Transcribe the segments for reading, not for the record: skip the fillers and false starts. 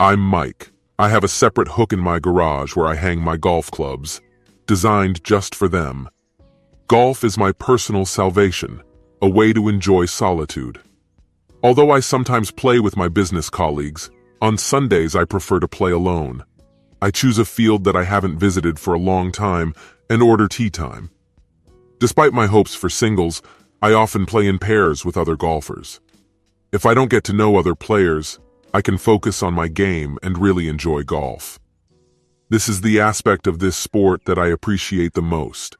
I'm Mike. I have a separate hook in my garage where I hang my golf clubs, designed just for them. Golf is my personal salvation, a way to enjoy solitude. Although I sometimes play with my business colleagues, on Sundays I prefer to play alone. I choose a field that I haven't visited for a long time and order tee time. Despite my hopes for singles, I often play in pairs with other golfers. If I don't get to know other players, I can focus on my game and really enjoy golf. This is the aspect of this sport that I appreciate the most.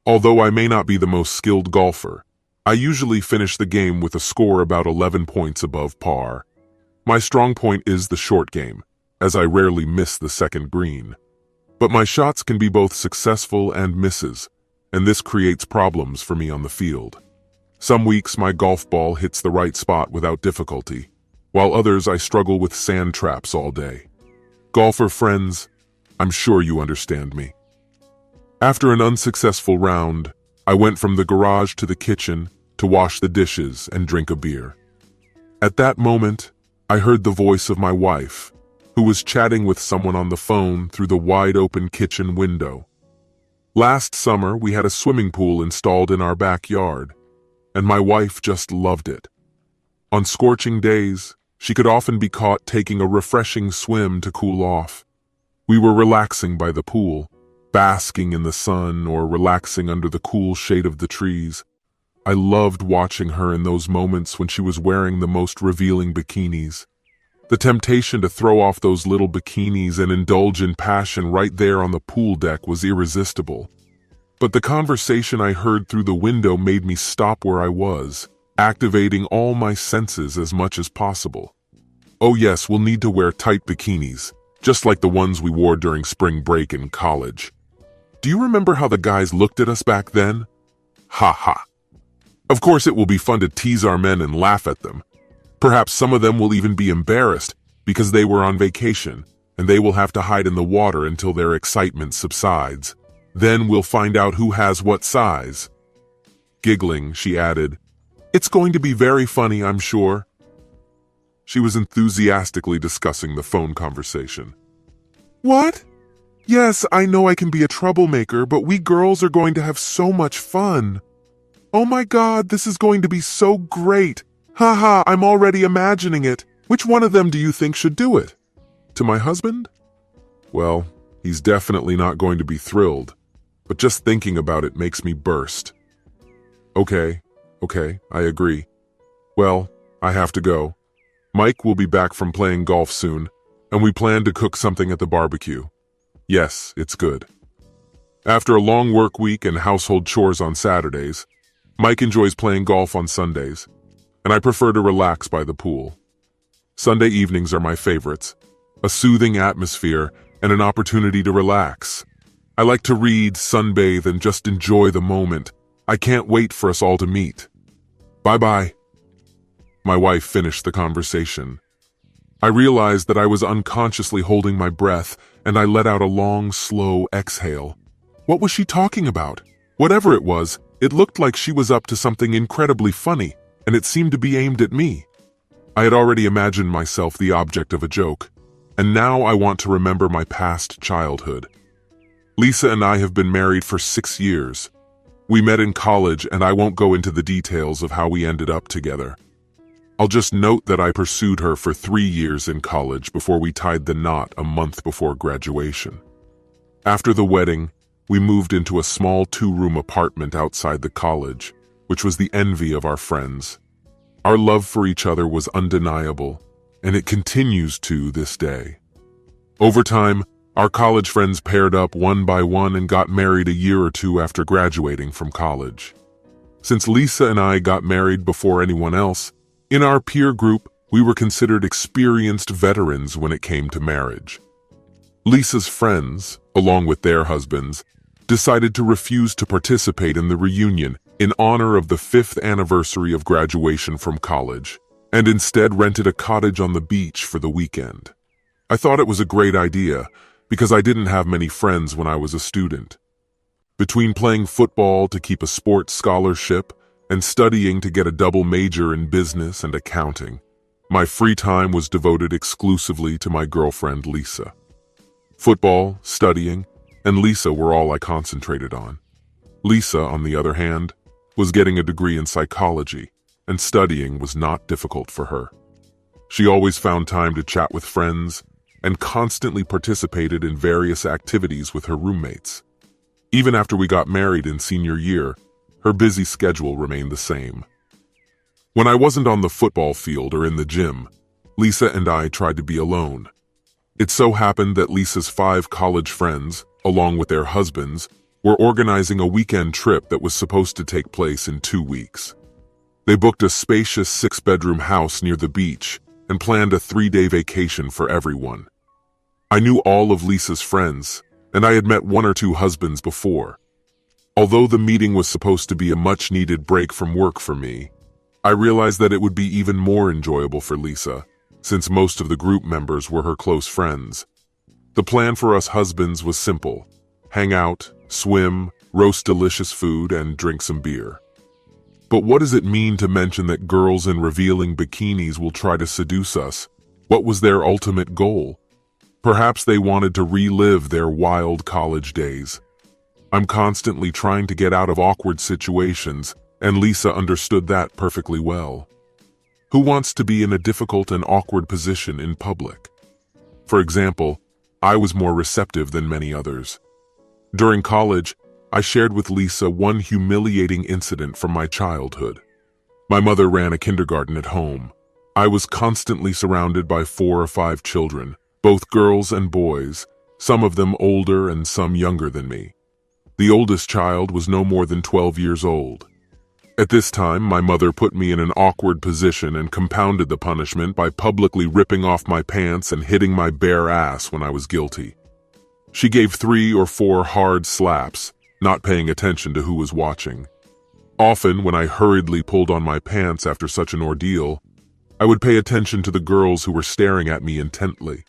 Although I may not be the most skilled golfer, I usually finish the game with a score about 11 points above par. My strong point is the short game, as I rarely miss the second green. But my shots can be both successful and misses, and this creates problems for me on the field. Some weeks my golf ball hits the right spot without difficulty, while others I struggle with sand traps all day. Golfer friends, I'm sure you understand me. After an unsuccessful round, I went from the garage to the kitchen to wash the dishes and drink a beer. At that moment, I heard the voice of my wife, who was chatting with someone on the phone through the wide-open kitchen window. Last summer, we had a swimming pool installed in our backyard, and my wife just loved it. On scorching days, she could often be caught taking a refreshing swim to cool off. We were relaxing by the pool, basking in the sun or relaxing under the cool shade of the trees. I loved watching her in those moments when she was wearing the most revealing bikinis. The temptation to throw off those little bikinis and indulge in passion right there on the pool deck was irresistible. But the conversation I heard through the window made me stop where I was, activating all my senses as much as possible. Oh yes, we'll need to wear tight bikinis, just like the ones we wore during spring break in college. Do you remember how the guys looked at us back then? Ha ha. Of course it will be fun to tease our men and laugh at them. Perhaps some of them will even be embarrassed because they were on vacation and they will have to hide in the water until their excitement subsides. Then we'll find out who has what size. Giggling, she added, "It's going to be very funny, I'm sure." She was enthusiastically discussing the phone conversation. What? Yes, I know I can be a troublemaker, but we girls are going to have so much fun. Oh my God, this is going to be so great. Haha, I'm already imagining it. Which one of them do you think should do it? To my husband? Well, he's definitely not going to be thrilled, but just thinking about it makes me burst. Okay, I agree. Well, I have to go. Mike will be back from playing golf soon, and we plan to cook something at the barbecue. Yes, it's good. After a long work week and household chores on Saturdays, Mike enjoys playing golf on Sundays, and I prefer to relax by the pool. Sunday evenings are my favorites, a soothing atmosphere and an opportunity to relax. I like to read, sunbathe, and just enjoy the moment. I can't wait for us all to meet. Bye-bye. My wife finished the conversation. I realized that I was unconsciously holding my breath, and I let out a long, slow exhale. What was she talking about? Whatever it was, it looked like she was up to something incredibly funny, and it seemed to be aimed at me. I had already imagined myself the object of a joke, and now I want to remember my past childhood. Lisa and I have been married for 6 years. We met in college, and I won't go into the details of how we ended up together. I'll just note that I pursued her for 3 years in college before we tied the knot a month before graduation. After the wedding, we moved into a small 2-room apartment outside the college, which was the envy of our friends. Our love for each other was undeniable, and it continues to this day. Over time, our college friends paired up one by one and got married a year or 2 after graduating from college. Since Lisa and I got married before anyone else, in our peer group, we were considered experienced veterans when it came to marriage. Lisa's friends, along with their husbands, decided to refuse to participate in the reunion in honor of the 5th anniversary of graduation from college, and instead rented a cottage on the beach for the weekend. I thought it was a great idea because I didn't have many friends when I was a student. Between playing football to keep a sports scholarship and studying to get a double major in business and accounting, My free time was devoted exclusively to my girlfriend, Lisa. Football, studying, and Lisa were all I concentrated on. Lisa, on the other hand, was getting a degree in psychology, and studying was not difficult for her. She always found time to chat with friends and constantly participated in various activities with her roommates. Even after we got married in senior year, her busy schedule remained the same. When I wasn't on the football field or in the gym, Lisa and I tried to be alone. It so happened that Lisa's 5 college friends, along with their husbands, were organizing a weekend trip that was supposed to take place in 2 weeks. They booked a spacious 6-bedroom house near the beach and planned a 3-day vacation for everyone. I knew all of Lisa's friends, and I had met 1 or 2 husbands before. Although the meeting was supposed to be a much-needed break from work for me, I realized that it would be even more enjoyable for Lisa, since most of the group members were her close friends. The plan for us husbands was simple: hang out, swim, roast delicious food, and drink some beer. But what does it mean to mention that girls in revealing bikinis will try to seduce us? What was their ultimate goal? Perhaps they wanted to relive their wild college days. I'm constantly trying to get out of awkward situations, and Lisa understood that perfectly well. Who wants to be in a difficult and awkward position in public? For example, I was more receptive than many others. During college, I shared with Lisa one humiliating incident from my childhood. My mother ran a kindergarten at home. I was constantly surrounded by 4 or 5 children, both girls and boys, some of them older and some younger than me. The oldest child was no more than 12 years old. At this time, my mother put me in an awkward position and compounded the punishment by publicly ripping off my pants and hitting my bare ass when I was guilty. She gave 3 or 4 hard slaps, not paying attention to who was watching. Often, when I hurriedly pulled on my pants after such an ordeal, I would pay attention to the girls who were staring at me intently.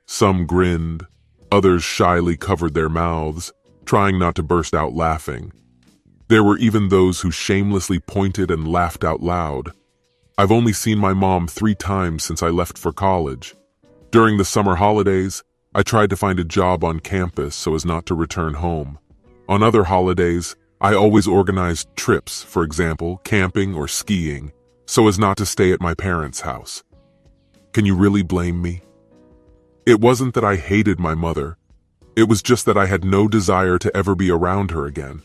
Some grinned, others shyly covered their mouths, trying not to burst out laughing. There were even those who shamelessly pointed and laughed out loud. I've only seen my mom 3 times since I left for college. During the summer holidays, I tried to find a job on campus so as not to return home. On other holidays, I always organized trips, for example, camping or skiing, so as not to stay at my parents' house. Can you really blame me? It wasn't that I hated my mother. It was just that I had no desire to ever be around her again.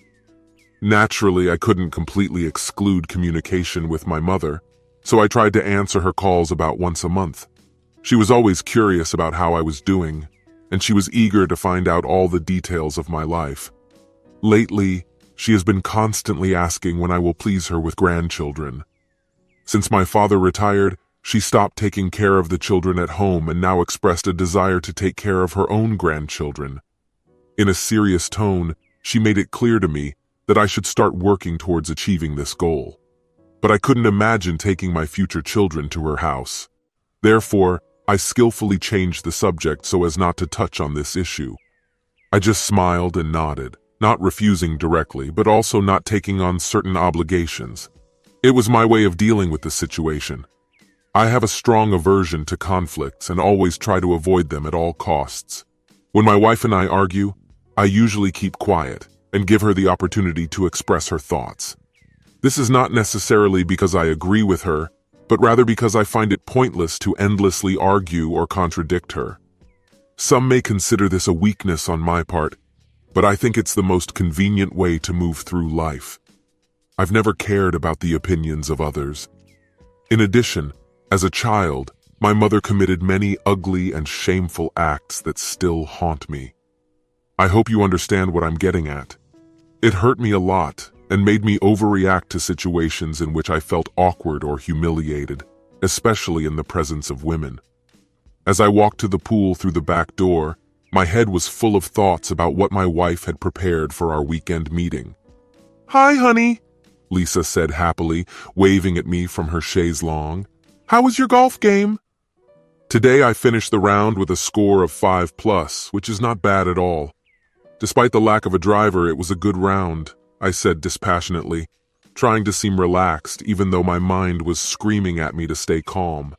Naturally, I couldn't completely exclude communication with my mother, so I tried to answer her calls about once a month. She was always curious about how I was doing, and she was eager to find out all the details of my life. Lately, she has been constantly asking when I will please her with grandchildren. Since my father retired, she stopped taking care of the children at home and now expressed a desire to take care of her own grandchildren. In a serious tone, she made it clear to me that I should start working towards achieving this goal. But I couldn't imagine taking my future children to her house. Therefore, I skillfully changed the subject so as not to touch on this issue. I just smiled and nodded, not refusing directly, but also not taking on certain obligations. It was my way of dealing with the situation. I have a strong aversion to conflicts and always try to avoid them at all costs. When my wife and I argue, I usually keep quiet and give her the opportunity to express her thoughts. This is not necessarily because I agree with her, but rather because I find it pointless to endlessly argue or contradict her. Some may consider this a weakness on my part, but I think it's the most convenient way to move through life. I've never cared about the opinions of others. In addition, as a child, my mother committed many ugly and shameful acts that still haunt me. I hope you understand what I'm getting at. It hurt me a lot and made me overreact to situations in which I felt awkward or humiliated, especially in the presence of women. As I walked to the pool through the back door, my head was full of thoughts about what my wife had prepared for our weekend meeting. "Hi, honey," Lisa said happily, waving at me from her chaise longue. "How was your golf game?" Today I finished the round with a score of 5+, which is not bad at all. Despite the lack of a driver, it was a good round, I said dispassionately, trying to seem relaxed even though my mind was screaming at me to stay calm.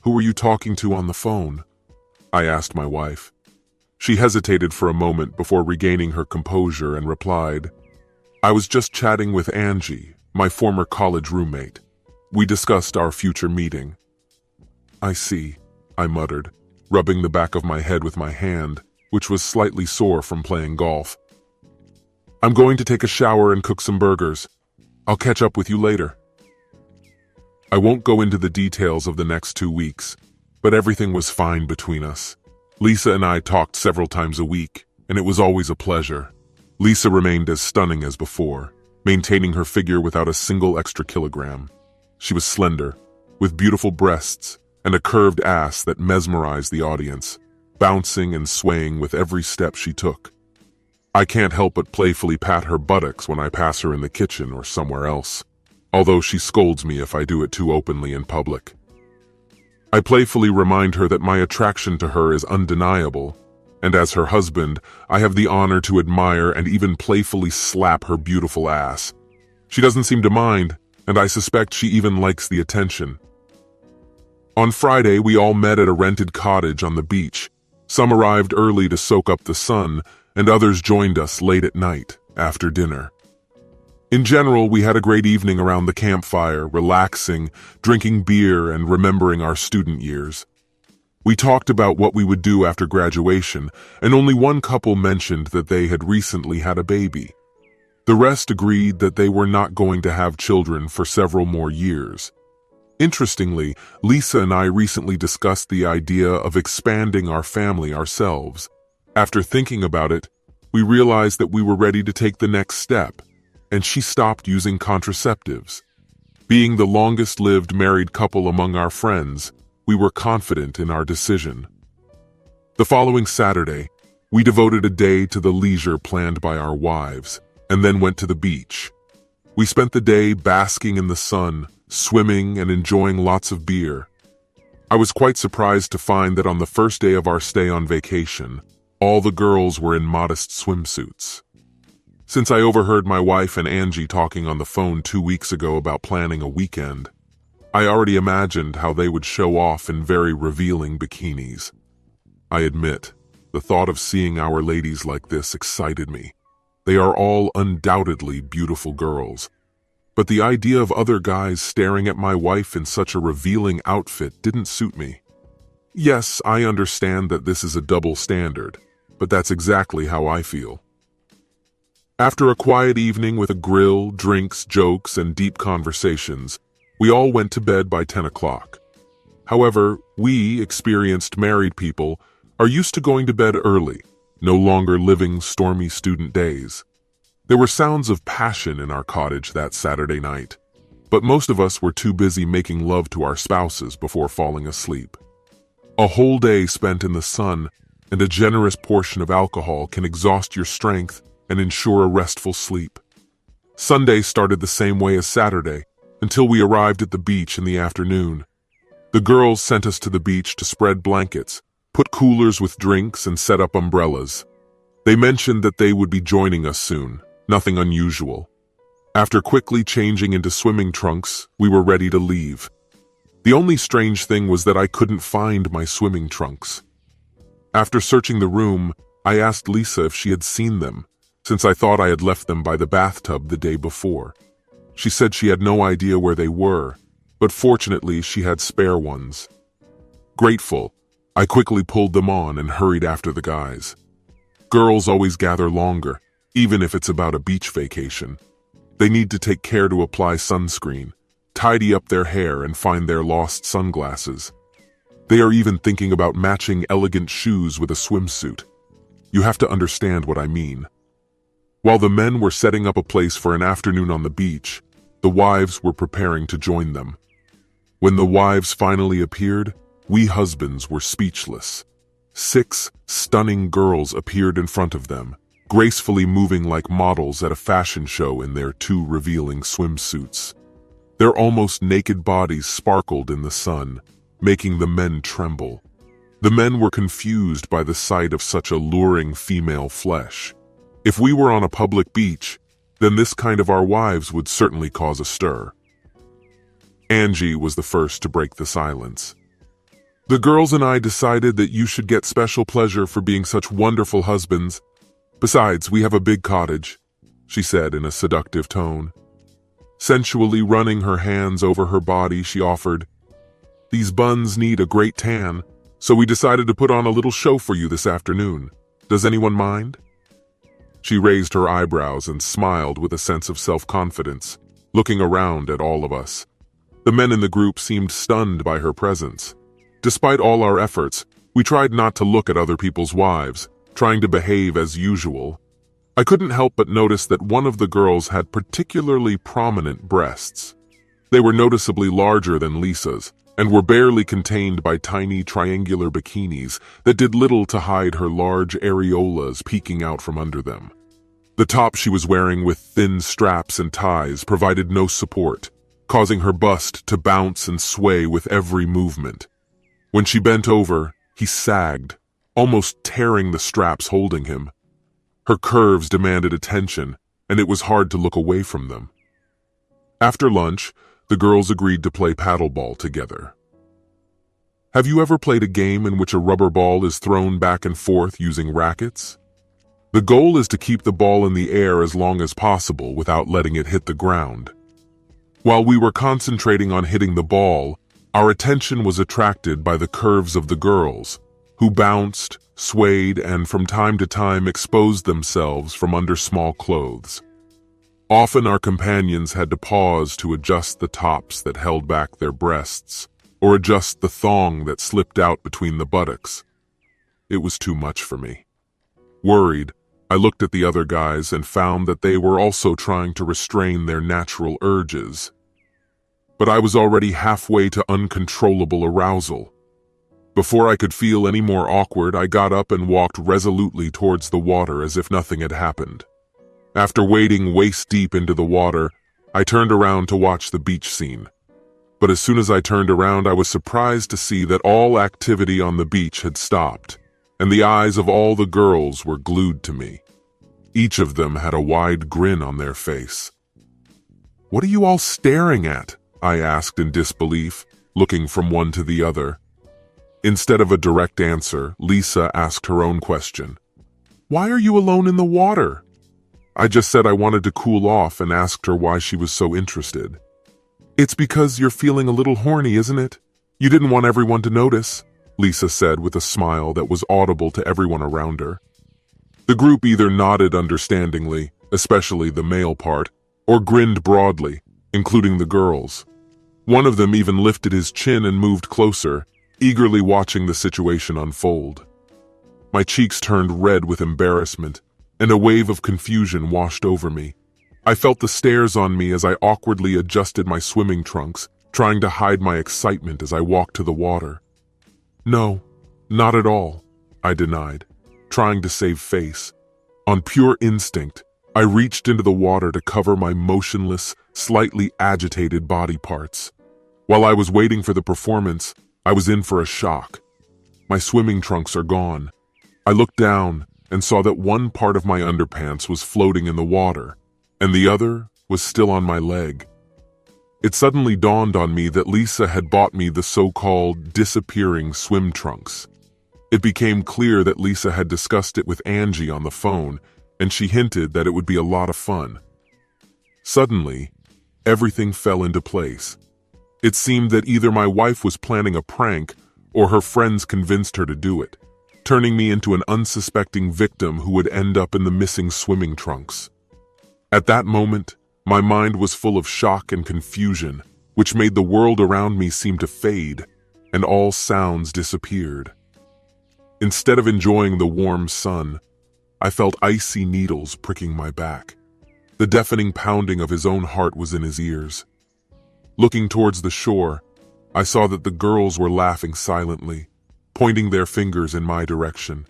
Who were you talking to on the phone? I asked my wife. She hesitated for a moment before regaining her composure and replied, I was just chatting with Angie, my former college roommate. We discussed our future meeting. I see, I muttered, rubbing the back of my head with my hand, which was slightly sore from playing golf. I'm going to take a shower and cook some burgers. I'll catch up with you later. I won't go into the details of the next 2 weeks, but everything was fine between us. Lisa and I talked several times a week, and it was always a pleasure. Lisa remained as stunning as before, maintaining her figure without a single extra kilogram. She was slender, with beautiful breasts and a curved ass that mesmerized the audience, bouncing and swaying with every step she took. I can't help but playfully pat her buttocks when I pass her in the kitchen or somewhere else, although she scolds me if I do it too openly in public. I playfully remind her that my attraction to her is undeniable, and as her husband, I have the honor to admire and even playfully slap her beautiful ass. She doesn't seem to mind, and I suspect she even likes the attention. On Friday, we all met at a rented cottage on the beach. Some arrived early to soak up the sun, and others joined us late at night, after dinner. In general, we had a great evening around the campfire, relaxing, drinking beer, and remembering our student years. We talked about what we would do after graduation, and only one couple mentioned that they had recently had a baby. The rest agreed that they were not going to have children for several more years. Interestingly, Lisa and I recently discussed the idea of expanding our family ourselves. After thinking about it, we realized that we were ready to take the next step, and she stopped using contraceptives. Being the longest-lived married couple among our friends, we were confident in our decision. The following Saturday, we devoted a day to the leisure planned by our wives, and then went to the beach. We spent the day basking in the sun, swimming, and enjoying lots of beer. I was quite surprised to find that on the first day of our stay on vacation, all the girls were in modest swimsuits. Since I overheard my wife and Angie talking on the phone 2 weeks ago about planning a weekend, I already imagined how they would show off in very revealing bikinis. I admit, the thought of seeing our ladies like this excited me. They are all undoubtedly beautiful girls. But the idea of other guys staring at my wife in such a revealing outfit didn't suit me. Yes, I understand that this is a double standard, but that's exactly how I feel. After a quiet evening with a grill, drinks, jokes, and deep conversations, we all went to bed by 10 o'clock. However, we, experienced married people, are used to going to bed early, no longer living stormy student days. There were sounds of passion in our cottage that Saturday night, but most of us were too busy making love to our spouses before falling asleep. A whole day spent in the sun and a generous portion of alcohol can exhaust your strength and ensure a restful sleep. Sunday started the same way as Saturday, until we arrived at the beach in the afternoon. The girls sent us to the beach to spread blankets, put coolers with drinks, and set up umbrellas. They mentioned that they would be joining us soon, nothing unusual. After quickly changing into swimming trunks, we were ready to leave. The only strange thing was that I couldn't find my swimming trunks. After searching the room, I asked Lisa if she had seen them, since I thought I had left them by the bathtub the day before. She said she had no idea where they were, but fortunately she had spare ones. Grateful, I quickly pulled them on and hurried after the guys. Girls always gather longer, even if it's about a beach vacation. They need to take care to apply sunscreen, tidy up their hair, and find their lost sunglasses. They are even thinking about matching elegant shoes with a swimsuit. You have to understand what I mean. While the men were setting up a place for an afternoon on the beach, the wives were preparing to join them. When the wives finally appeared, we husbands were speechless. 6 stunning girls appeared in front of them, gracefully moving like models at a fashion show in their 2 revealing swimsuits. Their almost naked bodies sparkled in the sun, making the men tremble. The men were confused by the sight of such alluring female flesh. If we were on a public beach, then this kind of our wives would certainly cause a stir. Angie was the first to break the silence. The girls and I decided that you should get special pleasure for being such wonderful husbands. Besides, we have a big cottage," she said in a seductive tone. Sensually running her hands over her body, she offered, "These buns need a great tan, so we decided to put on a little show for you this afternoon. Does anyone mind?" She raised her eyebrows and smiled with a sense of self-confidence, looking around at all of us. The men in the group seemed stunned by her presence. Despite all our efforts, we tried not to look at other people's wives, trying to behave as usual. I couldn't help but notice that one of the girls had particularly prominent breasts. They were noticeably larger than Lisa's, and were barely contained by tiny triangular bikinis that did little to hide her large areolas peeking out from under them. The top she was wearing with thin straps and ties provided no support, causing her bust to bounce and sway with every movement. When she bent over, he sagged, almost tearing the straps holding him. Her curves demanded attention, and it was hard to look away from them. After lunch, the girls agreed to play paddleball together. Have you ever played a game in which a rubber ball is thrown back and forth using rackets? The goal is to keep the ball in the air as long as possible without letting it hit the ground. While we were concentrating on hitting the ball, our attention was attracted by the curves of the girls, who bounced, swayed, and from time to time exposed themselves from under small clothes. Often our companions had to pause to adjust the tops that held back their breasts, or adjust the thong that slipped out between the buttocks. It was too much for me. Worried, I looked at the other guys and found that they were also trying to restrain their natural urges. But I was already halfway to uncontrollable arousal. Before I could feel any more awkward, I got up and walked resolutely towards the water as if nothing had happened. After wading waist-deep into the water, I turned around to watch the beach scene. But as soon as I turned around, I was surprised to see that all activity on the beach had stopped, and the eyes of all the girls were glued to me. Each of them had a wide grin on their face. "What are you all staring at?" I asked in disbelief, looking from one to the other. Instead of a direct answer, Lisa asked her own question. "Why are you alone in the water?" I just said I wanted to cool off and asked her why she was so interested. "It's because you're feeling a little horny, isn't it? You didn't want everyone to notice," Lisa said with a smile that was audible to everyone around her. The group either nodded understandingly, especially the male part, or grinned broadly, including the girls. One of them even lifted his chin and moved closer, eagerly watching the situation unfold. My cheeks turned red with embarrassment, and a wave of confusion washed over me. I felt the stares on me as I awkwardly adjusted my swimming trunks, trying to hide my excitement as I walked to the water. "No, not at all," I denied, trying to save face. On pure instinct, I reached into the water to cover my motionless, slightly agitated body parts. While I was waiting for the performance, I was in for a shock. My swimming trunks are gone. I looked down and saw that one part of my underpants was floating in the water, and the other was still on my leg. It suddenly dawned on me that Lisa had bought me the so-called disappearing swim trunks. It became clear that Lisa had discussed it with Angie on the phone, and she hinted that it would be a lot of fun. Suddenly, everything fell into place. It seemed that either my wife was planning a prank or her friends convinced her to do it, turning me into an unsuspecting victim who would end up in the missing swimming trunks. At that moment, my mind was full of shock and confusion, which made the world around me seem to fade, and all sounds disappeared. Instead of enjoying the warm sun, I felt icy needles pricking my back. The deafening pounding of his own heart was in his ears. Looking towards the shore, I saw that the girls were laughing silently, pointing their fingers in my direction.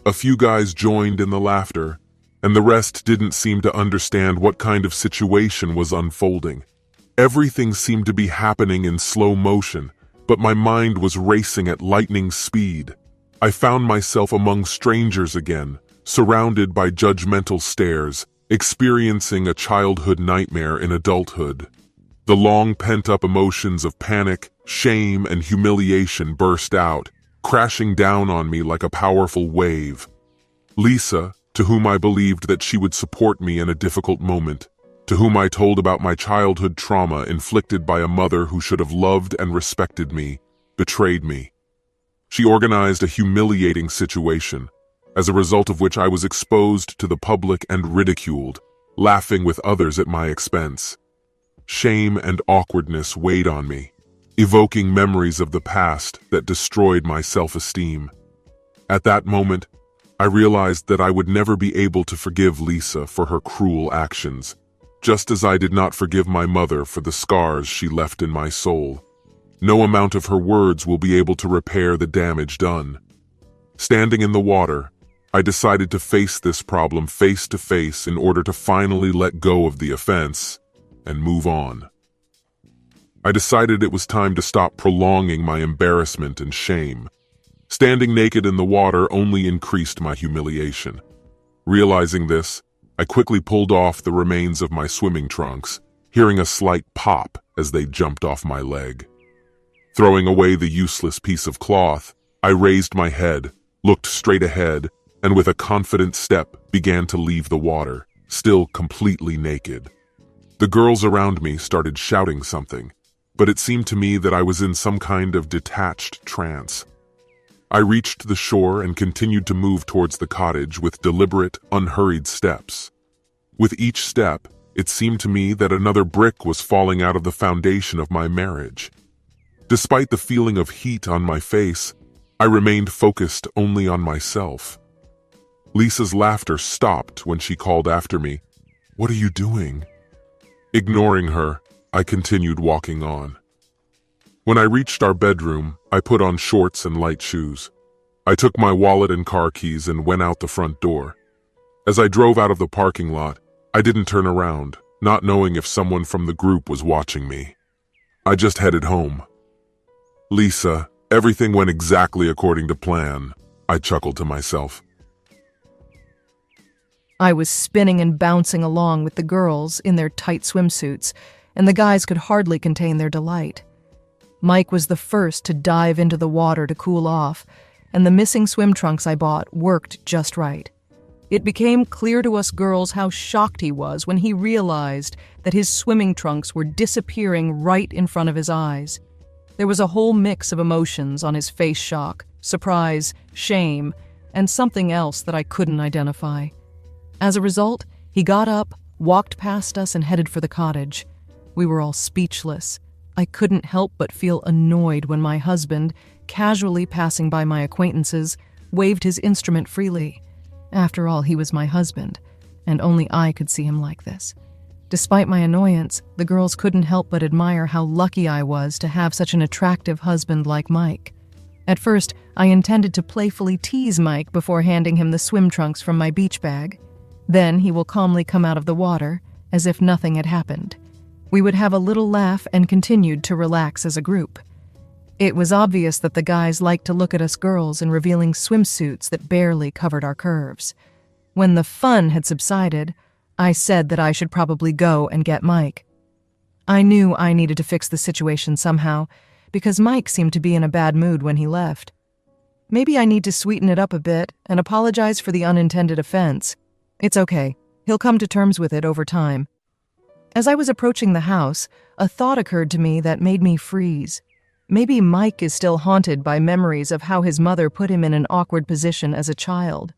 A few guys joined in the laughter, and the rest didn't seem to understand what kind of situation was unfolding. Everything seemed to be happening in slow motion, but my mind was racing at lightning speed. I found myself among strangers again, surrounded by judgmental stares, experiencing a childhood nightmare in adulthood. The long pent-up emotions of panic, shame, and humiliation burst out, crashing down on me like a powerful wave. Lisa, to whom I believed that she would support me in a difficult moment, to whom I told about my childhood trauma inflicted by a mother who should have loved and respected me, betrayed me. She organized a humiliating situation, as a result of which I was exposed to the public and ridiculed, laughing with others at my expense. Shame and awkwardness weighed on me, evoking memories of the past that destroyed my self-esteem. At that moment, I realized that I would never be able to forgive Lisa for her cruel actions, just as I did not forgive my mother for the scars she left in my soul. No amount of her words will be able to repair the damage done. Standing in the water, I decided to face this problem face to face in order to finally let go of the offense and move on. I decided it was time to stop prolonging my embarrassment and shame. Standing naked in the water only increased my humiliation. Realizing this, I quickly pulled off the remains of my swimming trunks, hearing a slight pop as they jumped off my leg. Throwing away the useless piece of cloth, I raised my head, looked straight ahead, and with a confident step began to leave the water, still completely naked. The girls around me started shouting something, but it seemed to me that I was in some kind of detached trance. I reached the shore and continued to move towards the cottage with deliberate, unhurried steps. With each step, it seemed to me that another brick was falling out of the foundation of my marriage. Despite the feeling of heat on my face, I remained focused only on myself. Lisa's laughter stopped when she called after me, "What are you doing?" Ignoring her, I continued walking on. When I reached our bedroom, I put on shorts and light shoes. I took my wallet and car keys and went out the front door. As I drove out of the parking lot, I didn't turn around, not knowing if someone from the group was watching me. I just headed home. "Lisa, everything went exactly according to plan," I chuckled to myself. I was spinning and bouncing along with the girls in their tight swimsuits, and the guys could hardly contain their delight. Mike was the first to dive into the water to cool off, and the missing swim trunks I bought worked just right. It became clear to us girls how shocked he was when he realized that his swimming trunks were disappearing right in front of his eyes. There was a whole mix of emotions on his face: shock, surprise, shame, and something else that I couldn't identify. As a result, he got up, walked past us, and headed for the cottage. We were all speechless. I couldn't help but feel annoyed when my husband, casually passing by my acquaintances, waved his instrument freely. After all, he was my husband, and only I could see him like this. Despite my annoyance, the girls couldn't help but admire how lucky I was to have such an attractive husband like Mike. At first, I intended to playfully tease Mike before handing him the swim trunks from my beach bag. Then he will calmly come out of the water, as if nothing had happened. We would have a little laugh and continued to relax as a group. It was obvious that the guys liked to look at us girls in revealing swimsuits that barely covered our curves. When the fun had subsided, I said that I should probably go and get Mike. I knew I needed to fix the situation somehow, because Mike seemed to be in a bad mood when he left. Maybe I need to sweeten it up a bit and apologize for the unintended offense. It's okay. He'll come to terms with it over time. As I was approaching the house, a thought occurred to me that made me freeze. Maybe Mike is still haunted by memories of how his mother put him in an awkward position as a child.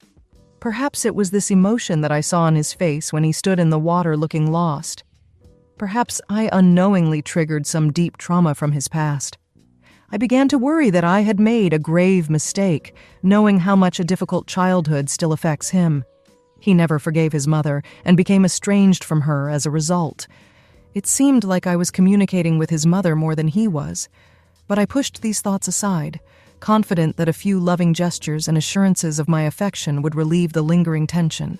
Perhaps it was this emotion that I saw on his face when he stood in the water looking lost. Perhaps I unknowingly triggered some deep trauma from his past. I began to worry that I had made a grave mistake, knowing how much a difficult childhood still affects him. He never forgave his mother and became estranged from her as a result. It seemed like I was communicating with his mother more than he was, but I pushed these thoughts aside, confident that a few loving gestures and assurances of my affection would relieve the lingering tension.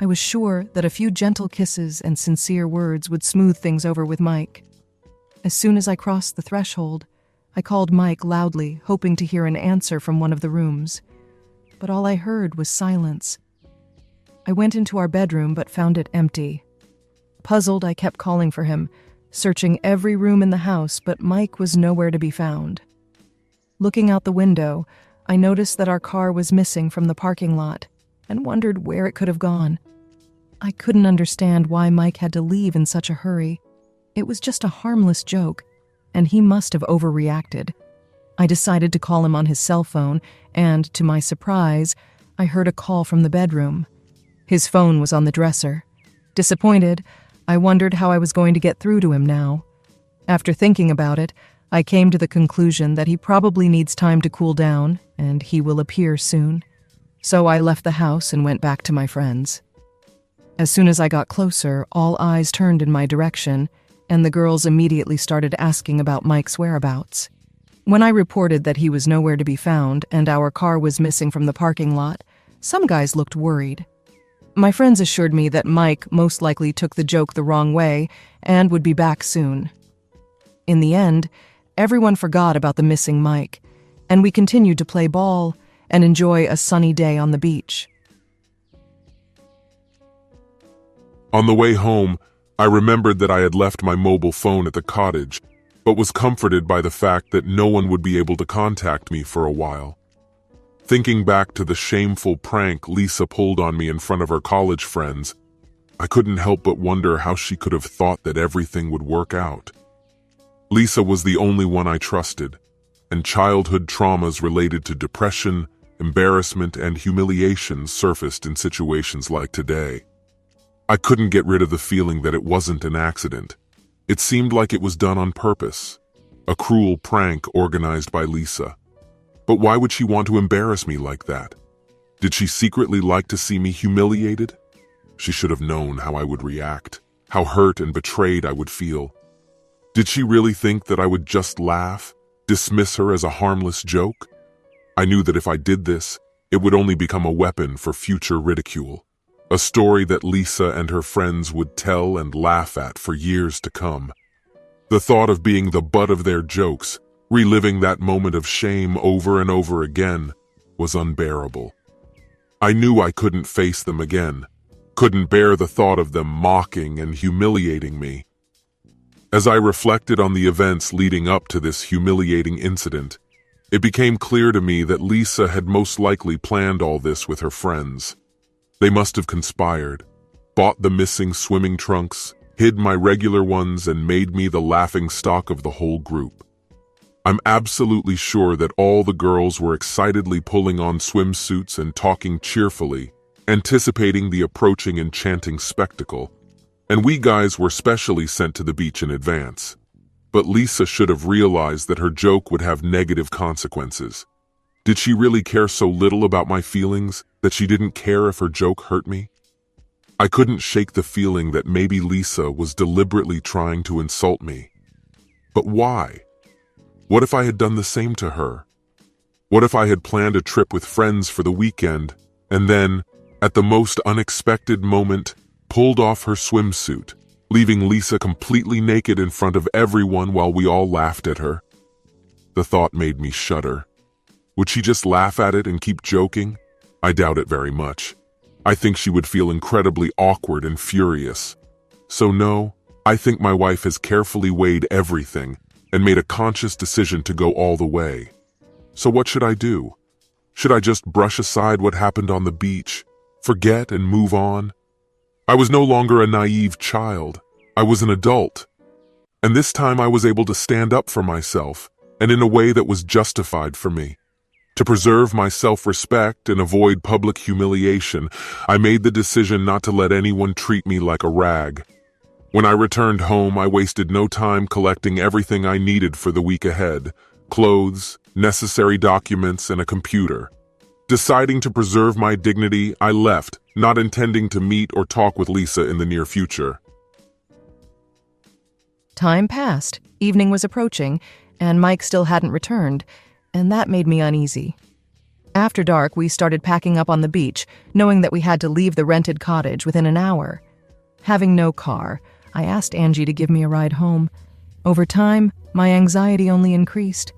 I was sure that a few gentle kisses and sincere words would smooth things over with Mike. As soon as I crossed the threshold, I called Mike loudly, hoping to hear an answer from one of the rooms. But all I heard was silence. I went into our bedroom but found it empty. Puzzled, I kept calling for him, searching every room in the house, but Mike was nowhere to be found. Looking out the window, I noticed that our car was missing from the parking lot and wondered where it could have gone. I couldn't understand why Mike had to leave in such a hurry. It was just a harmless joke, and he must have overreacted. I decided to call him on his cell phone, and, to my surprise, I heard a call from the bedroom. His phone was on the dresser. Disappointed, I wondered how I was going to get through to him now. After thinking about it, I came to the conclusion that he probably needs time to cool down, and he will appear soon. So I left the house and went back to my friends. As soon as I got closer, all eyes turned in my direction, and the girls immediately started asking about Mike's whereabouts. When I reported that he was nowhere to be found and our car was missing from the parking lot, some guys looked worried. My friends assured me that Mike most likely took the joke the wrong way and would be back soon. In the end, everyone forgot about the missing Mike, and we continued to play ball and enjoy a sunny day on the beach. On the way home, I remembered that I had left my mobile phone at the cottage, but was comforted by the fact that no one would be able to contact me for a while. Thinking back to the shameful prank Lisa pulled on me in front of her college friends, I couldn't help but wonder how she could have thought that everything would work out. Lisa was the only one I trusted, and childhood traumas related to depression, embarrassment, and humiliation surfaced in situations like today. I couldn't get rid of the feeling that it wasn't an accident. It seemed like it was done on purpose, a cruel prank organized by Lisa. But why would she want to embarrass me like that? Did she secretly like to see me humiliated? She should have known how I would react, how hurt and betrayed I would feel. Did she really think that I would just laugh, dismiss her as a harmless joke? I knew that if I did this, it would only become a weapon for future ridicule. A story that Lisa and her friends would tell and laugh at for years to come. The thought of being the butt of their jokes, reliving that moment of shame over and over again, was unbearable. I knew I couldn't face them again, couldn't bear the thought of them mocking and humiliating me. As I reflected on the events leading up to this humiliating incident, it became clear to me that Lisa had most likely planned all this with her friends. They must have conspired, bought the missing swimming trunks, hid my regular ones, and made me the laughingstock of the whole group. I'm absolutely sure that all the girls were excitedly pulling on swimsuits and talking cheerfully, anticipating the approaching enchanting spectacle, and we guys were specially sent to the beach in advance. But Lisa should have realized that her joke would have negative consequences. Did she really care so little about my feelings that she didn't care if her joke hurt me? I couldn't shake the feeling that maybe Lisa was deliberately trying to insult me. But why? What if I had done the same to her? What if I had planned a trip with friends for the weekend, and then, at the most unexpected moment, pulled off her swimsuit, leaving Lisa completely naked in front of everyone while we all laughed at her? The thought made me shudder. Would she just laugh at it and keep joking? I doubt it very much. I think she would feel incredibly awkward and furious. So no, I think my wife has carefully weighed everything and made a conscious decision to go all the way. So what should I do? Should I just brush aside what happened on the beach, forget and move on? I was no longer a naive child. I was an adult. And this time I was able to stand up for myself, and in a way that was justified for me. To preserve my self-respect and avoid public humiliation, I made the decision not to let anyone treat me like a rag. When I returned home, I wasted no time collecting everything I needed for the week ahead: clothes, necessary documents, and a computer. Deciding to preserve my dignity, I left, not intending to meet or talk with Lisa in the near future. Time passed, evening was approaching, and Mike still hadn't returned, and that made me uneasy. After dark, we started packing up on the beach, knowing that we had to leave the rented cottage within an hour. Having no car, I asked Angie to give me a ride home. Over time, my anxiety only increased.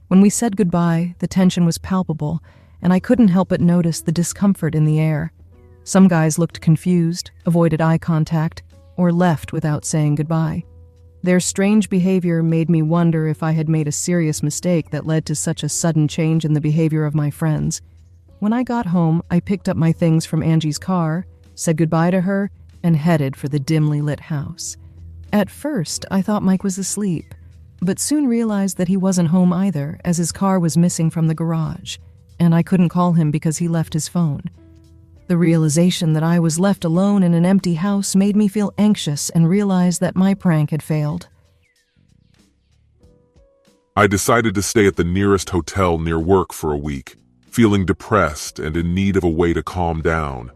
When we said goodbye, the tension was palpable, and I couldn't help but notice the discomfort in the air. Some guys looked confused, avoided eye contact, or left without saying goodbye. Their strange behavior made me wonder if I had made a serious mistake that led to such a sudden change in the behavior of my friends. When I got home, I picked up my things from Angie's car, said goodbye to her, and headed for the dimly lit house. At first, I thought Mike was asleep, but soon realized that he wasn't home either, as his car was missing from the garage, and I couldn't call him because he left his phone. The realization that I was left alone in an empty house made me feel anxious and realize that my prank had failed. I decided to stay at the nearest hotel near work for a week, feeling depressed and in need of a way to calm down.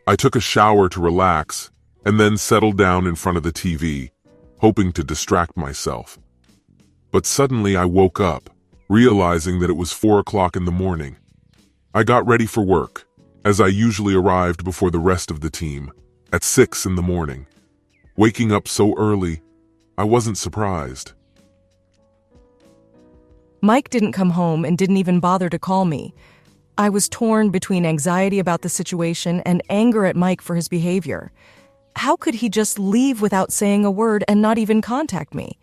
I took a shower to relax and then settled down in front of the TV, hoping to distract myself. But suddenly I woke up, realizing that it was 4 o'clock in the morning. I got ready for work, as I usually arrived before the rest of the team, at 6 in the morning. Waking up so early, I wasn't surprised. Mike didn't come home and didn't even bother to call me. I was torn between anxiety about the situation and anger at Mike for his behavior. How could he just leave without saying a word and not even contact me?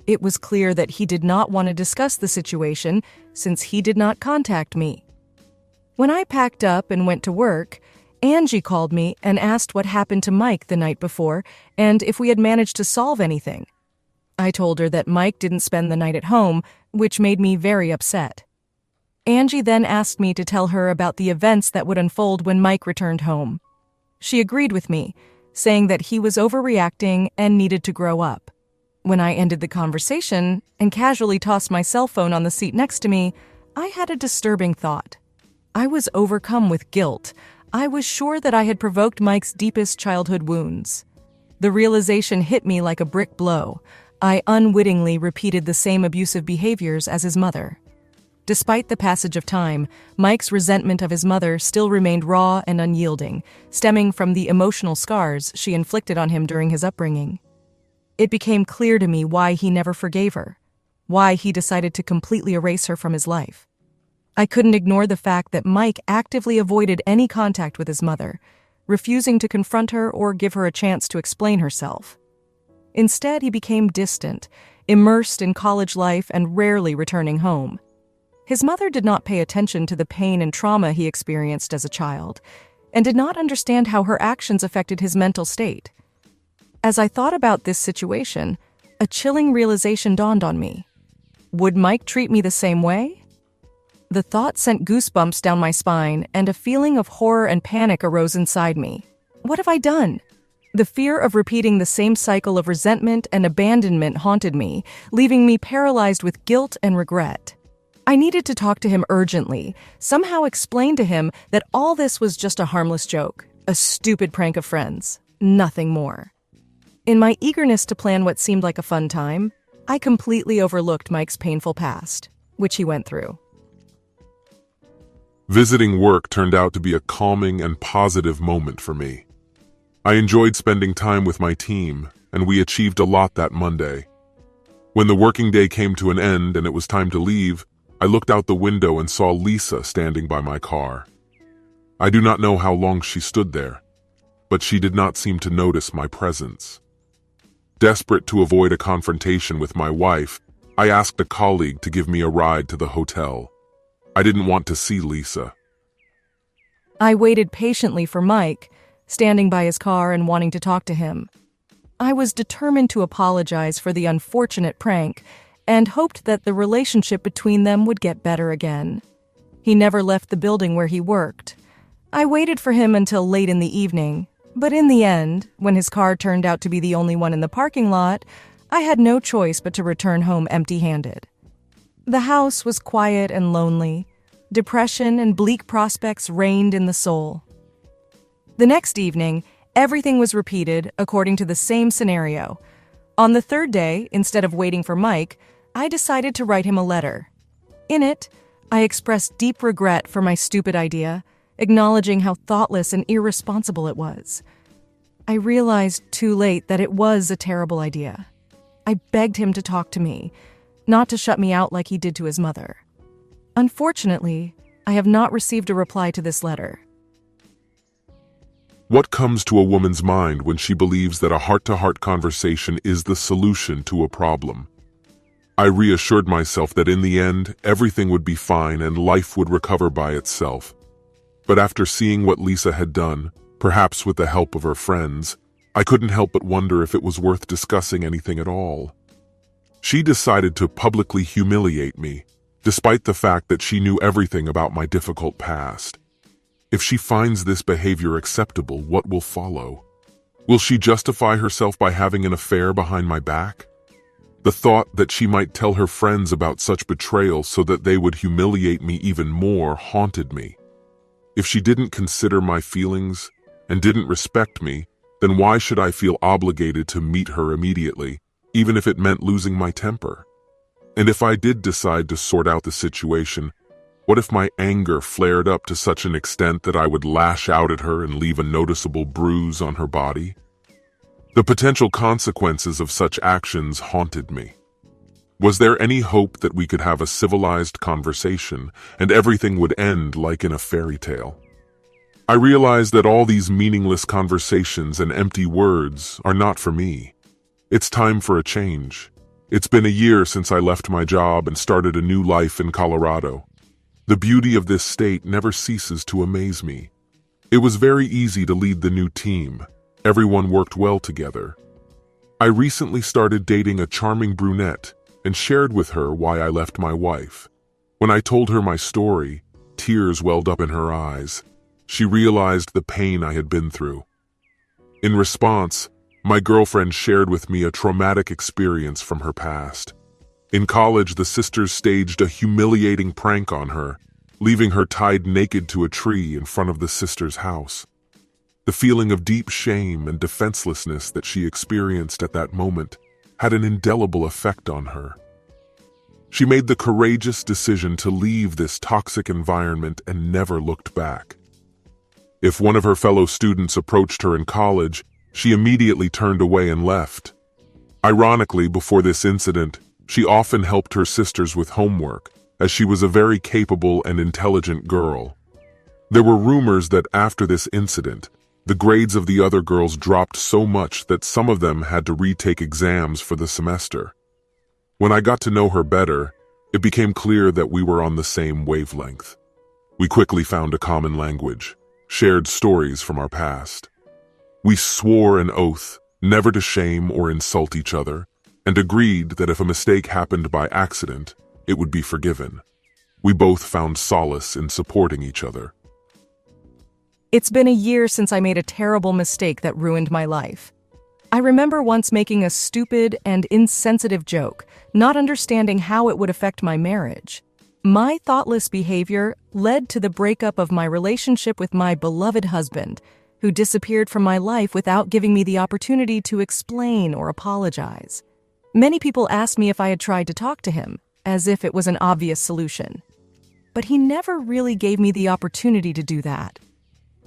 It was clear that he did not want to discuss the situation since he did not contact me. When I packed up and went to work, Angie called me and asked what happened to Mike the night before and if we had managed to solve anything. I told her that Mike didn't spend the night at home, which made me very upset. Angie then asked me to tell her about the events that would unfold when Mike returned home. She agreed with me, saying that he was overreacting and needed to grow up. When I ended the conversation and casually tossed my cell phone on the seat next to me, I had a disturbing thought. I was overcome with guilt. I was sure that I had provoked Mike's deepest childhood wounds. The realization hit me like a brick blow. I unwittingly repeated the same abusive behaviors as his mother. Despite the passage of time, Mike's resentment of his mother still remained raw and unyielding, stemming from the emotional scars she inflicted on him during his upbringing. It became clear to me why he never forgave her, why he decided to completely erase her from his life. I couldn't ignore the fact that Mike actively avoided any contact with his mother, refusing to confront her or give her a chance to explain herself. Instead, he became distant, immersed in college life and rarely returning home. His mother did not pay attention to the pain and trauma he experienced as a child, and did not understand how her actions affected his mental state. As I thought about this situation, a chilling realization dawned on me. Would Mike treat me the same way? The thought sent goosebumps down my spine, and a feeling of horror and panic arose inside me. What have I done? The fear of repeating the same cycle of resentment and abandonment haunted me, leaving me paralyzed with guilt and regret. I needed to talk to him urgently, somehow explain to him that all this was just a harmless joke, a stupid prank of friends, nothing more. In my eagerness to plan what seemed like a fun time, I completely overlooked Mike's painful past, which he went through. Visiting work turned out to be a calming and positive moment for me. I enjoyed spending time with my team, and we achieved a lot that Monday. When the working day came to an end and it was time to leave, I looked out the window and saw Lisa standing by my car. I do not know how long she stood there, but she did not seem to notice my presence. Desperate to avoid a confrontation with my wife, I asked a colleague to give me a ride to the hotel. I didn't want to see Lisa. I waited patiently for Mike, standing by his car and wanting to talk to him. I was determined to apologize for the unfortunate prank and hoped that the relationship between them would get better again. He never left the building where he worked. I waited for him until late in the evening, but in the end, when his car turned out to be the only one in the parking lot, I had no choice but to return home empty-handed. The house was quiet and lonely. Depression and bleak prospects reigned in the soul. The next evening, everything was repeated according to the same scenario. On the third day, instead of waiting for Mike, I decided to write him a letter. In it, I expressed deep regret for my stupid idea, acknowledging how thoughtless and irresponsible it was. I realized too late that it was a terrible idea. I begged him to talk to me, not to shut me out like he did to his mother. Unfortunately, I have not received a reply to this letter. What comes to a woman's mind when she believes that a heart-to-heart conversation is the solution to a problem? I reassured myself that in the end, everything would be fine and life would recover by itself. But after seeing what Lisa had done, perhaps with the help of her friends, I couldn't help but wonder if it was worth discussing anything at all. She decided to publicly humiliate me, despite the fact that she knew everything about my difficult past. If she finds this behavior acceptable, what will follow? Will she justify herself by having an affair behind my back? The thought that she might tell her friends about such betrayal so that they would humiliate me even more haunted me. If she didn't consider my feelings and didn't respect me, then why should I feel obligated to meet her immediately, even if it meant losing my temper? And if I did decide to sort out the situation, what if my anger flared up to such an extent that I would lash out at her and leave a noticeable bruise on her body? The potential consequences of such actions haunted me. Was there any hope that we could have a civilized conversation and everything would end like in a fairy tale? I realized that all these meaningless conversations and empty words are not for me. It's time for a change. It's been a year since I left my job and started a new life in Colorado. The beauty of this state never ceases to amaze me. It was very easy to lead the new team. Everyone worked well together. I recently started dating a charming brunette and shared with her why I left my wife. When I told her my story, tears welled up in her eyes. She realized the pain I had been through. In response, my girlfriend shared with me a traumatic experience from her past. In college, the sisters staged a humiliating prank on her, leaving her tied naked to a tree in front of the sisters' house. The feeling of deep shame and defenselessness that she experienced at that moment had an indelible effect on her. She made the courageous decision to leave this toxic environment and never looked back. If one of her fellow students approached her in college, she immediately turned away and left. Ironically, before this incident, she often helped her sisters with homework, as she was a very capable and intelligent girl. There were rumors that after this incident, the grades of the other girls dropped so much that some of them had to retake exams for the semester. When I got to know her better, it became clear that we were on the same wavelength. We quickly found a common language, shared stories from our past. We swore an oath never to shame or insult each other, and agreed that if a mistake happened by accident, it would be forgiven. We both found solace in supporting each other. It's been a year since I made a terrible mistake that ruined my life. I remember once making a stupid and insensitive joke, not understanding how it would affect my marriage. My thoughtless behavior led to the breakup of my relationship with my beloved husband, who disappeared from my life without giving me the opportunity to explain or apologize. Many people asked me if I had tried to talk to him, as if it was an obvious solution. But he never really gave me the opportunity to do that.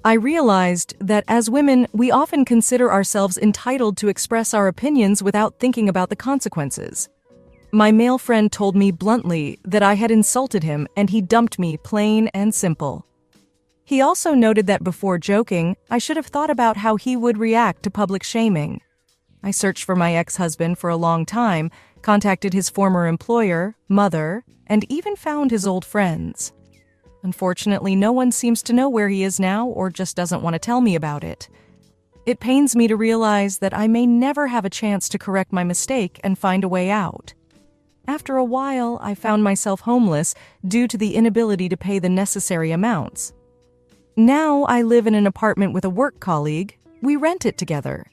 I realized that as women, we often consider ourselves entitled to express our opinions without thinking about the consequences. My male friend told me bluntly that I had insulted him and he dumped me plain and simple. He also noted that before joking, I should have thought about how he would react to public shaming. I searched for my ex-husband for a long time, contacted his former employer, mother, and even found his old friends. Unfortunately, no one seems to know where he is now or just doesn't want to tell me about it. It pains me to realize that I may never have a chance to correct my mistake and find a way out. After a while, I found myself homeless due to the inability to pay the necessary amounts. Now I live in an apartment with a work colleague. We rent it together.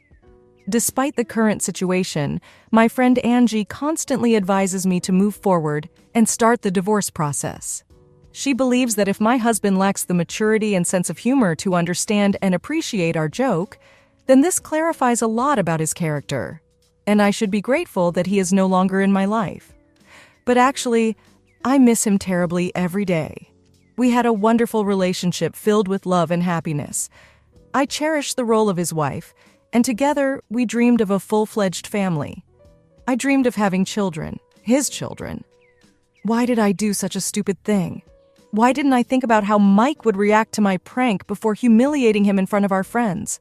Despite the current situation, my friend Angie constantly advises me to move forward and start the divorce process. She believes that if my husband lacks the maturity and sense of humor to understand and appreciate our joke, then this clarifies a lot about his character, and I should be grateful that he is no longer in my life. But actually, I miss him terribly every day. We had a wonderful relationship filled with love and happiness. I cherish the role of his wife, and together we dreamed of a full-fledged family. I dreamed of having children, his children. Why did I do such a stupid thing? Why didn't I think about how Mike would react to my prank before humiliating him in front of our friends?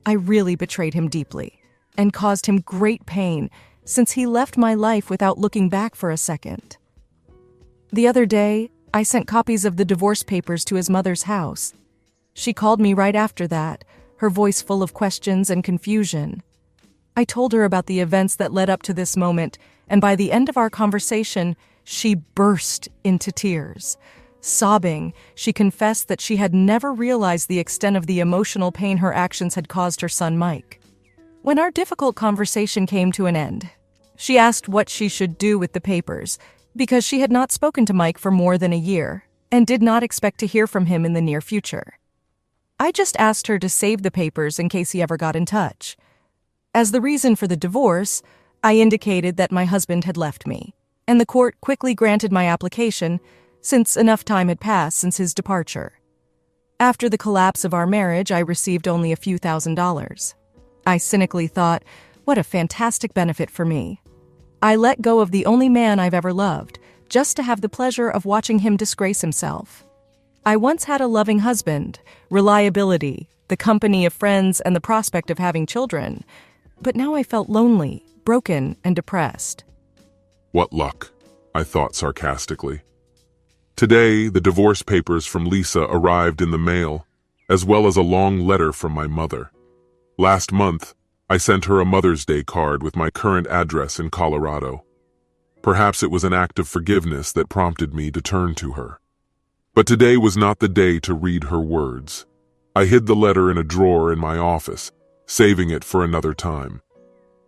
I really betrayed him deeply and caused him great pain since he left my life without looking back for a second. The other day, I sent copies of the divorce papers to his mother's house. She called me right after that, her voice full of questions and confusion. I told her about the events that led up to this moment, and by the end of our conversation, she burst into tears. Sobbing, she confessed that she had never realized the extent of the emotional pain her actions had caused her son Mike. When our difficult conversation came to an end, she asked what she should do with the papers, because she had not spoken to Mike for more than a year and did not expect to hear from him in the near future. I just asked her to save the papers in case he ever got in touch. As the reason for the divorce, I indicated that my husband had left me, and the court quickly granted my application since enough time had passed since his departure. After the collapse of our marriage, I received only a few $1,000s. I cynically thought, what a fantastic benefit for me. I let go of the only man I've ever loved, just to have the pleasure of watching him disgrace himself. I once had a loving husband, reliability, the company of friends, and the prospect of having children. But now I felt lonely, broken, and depressed. What luck, I thought sarcastically. Today, the divorce papers from Lisa arrived in the mail, as well as a long letter from my mother. Last month, I sent her a Mother's Day card with my current address in Colorado. Perhaps it was an act of forgiveness that prompted me to turn to her. But today was not the day to read her words. I hid the letter in a drawer in my office, saving it for another time.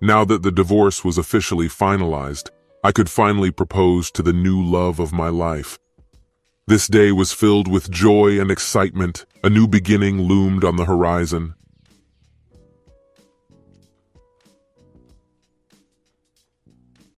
Now that the divorce was officially finalized, I could finally propose to the new love of my life. This day was filled with joy and excitement. A new beginning loomed on the horizon.